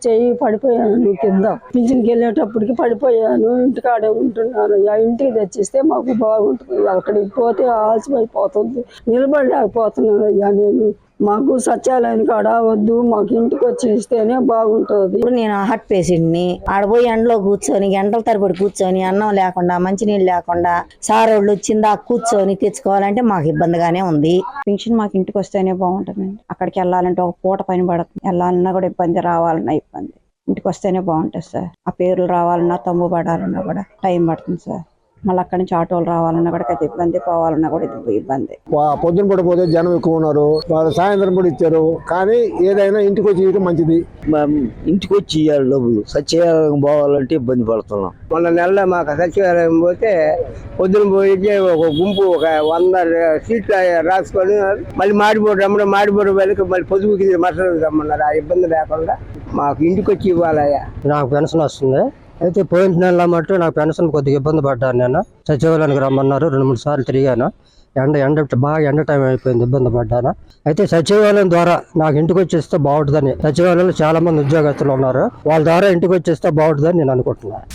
చెయ్యి పడిపోయాను కింద. పింఛన్కి వెళ్ళేటప్పటికి పడిపోయాను. ఇంటికాడే ఉంటున్నాను. ఇంటికి తెచ్చిస్తే మాకు బాగుంటుంది. అక్కడికి పోతే ఆలస్యమైపోతుంది. నిలబడలేకపోతున్నాను అయ్యా నేను. మాకు సత్యాలయం కాడ వద్దు, మాకు ఇంటికి వచ్చి ఇస్తేనే బాగుంటుంది. ఇప్పుడు నేను హార్ట్ పేషెంట్ని. ఆడపోయి ఎండలో కూర్చొని గంటల తరబడి కూర్చొని అన్నం లేకుండా మంచినీళ్ళు లేకుండా సారోళ్ళు వచ్చిందా కూర్చొని తెచ్చుకోవాలంటే మాకు ఇబ్బందిగానే ఉంది. పింఛన్ మాకు ఇంటికి వస్తేనే బాగుంటుందండి. అక్కడికి వెళ్ళాలంటే ఒక పూట పైన పడుతుంది. వెళ్ళాలన్నా కూడా ఇబ్బంది, రావాలన్నా ఇబ్బంది. ఇంటికి వస్తేనే బాగుంటుంది సార్. ఆ పేర్లు రావాలన్నా తమ్ము పడాలన్నా కూడా టైం పడుతుంది సార్. మళ్ళీ అక్కడి నుంచి ఆటోలు రావాలన్నా కూడా అది ఇబ్బంది, పోవాలన్నా కూడా ఇబ్బంది. పొద్దున పూట పోతే జనం ఎక్కువ ఉన్నారు, వాళ్ళు సాయంత్రం కూడా ఇచ్చారు. కానీ ఏదైనా ఇంటికి వచ్చి ఇవ్వడం మంచిది. ఇంటికి వచ్చి ఇవ్వాలి డబ్బులు. సచివాలయం పోవాలంటే ఇబ్బంది పడుతున్నాం. మొన్న నెలలో మాకు సచివాలయం పోతే పొద్దున పోయి ఒక గుంపు ఒక 100 సీట్లు రాసుకొని మళ్ళీ మాడిపోడు వెళ్ళి మళ్ళీ పొదుపుకి మసలు రమ్మన్నారు. ఆ ఇబ్బంది లేకుండా మాకు ఇంటికి వచ్చి ఇవ్వాలయ్యా. నాకు పెన్షన్ వస్తుంది. అయితే పోయిన నెల మట్టు నాకు పెన్షన్ కొద్దిగా ఇబ్బంది పడ్డాను. నేను సచివాలయానికి రమ్మన్నారు, 2-3 సార్లు తిరిగాను. బాగా ఎండ టైం అయిపోయింది, ఇబ్బంది పడ్డాను. అయితే సచివాలయం ద్వారా నాకు ఇంటికి వచ్చేస్తే బాగుంటుందని, సచివాలయంలో చాలా మంది ఉద్యోగస్తులు ఉన్నారు, వాళ్ళ ద్వారా ఇంటికి వచ్చేస్తే బాగుంటుందని నేను అనుకుంటున్నాను.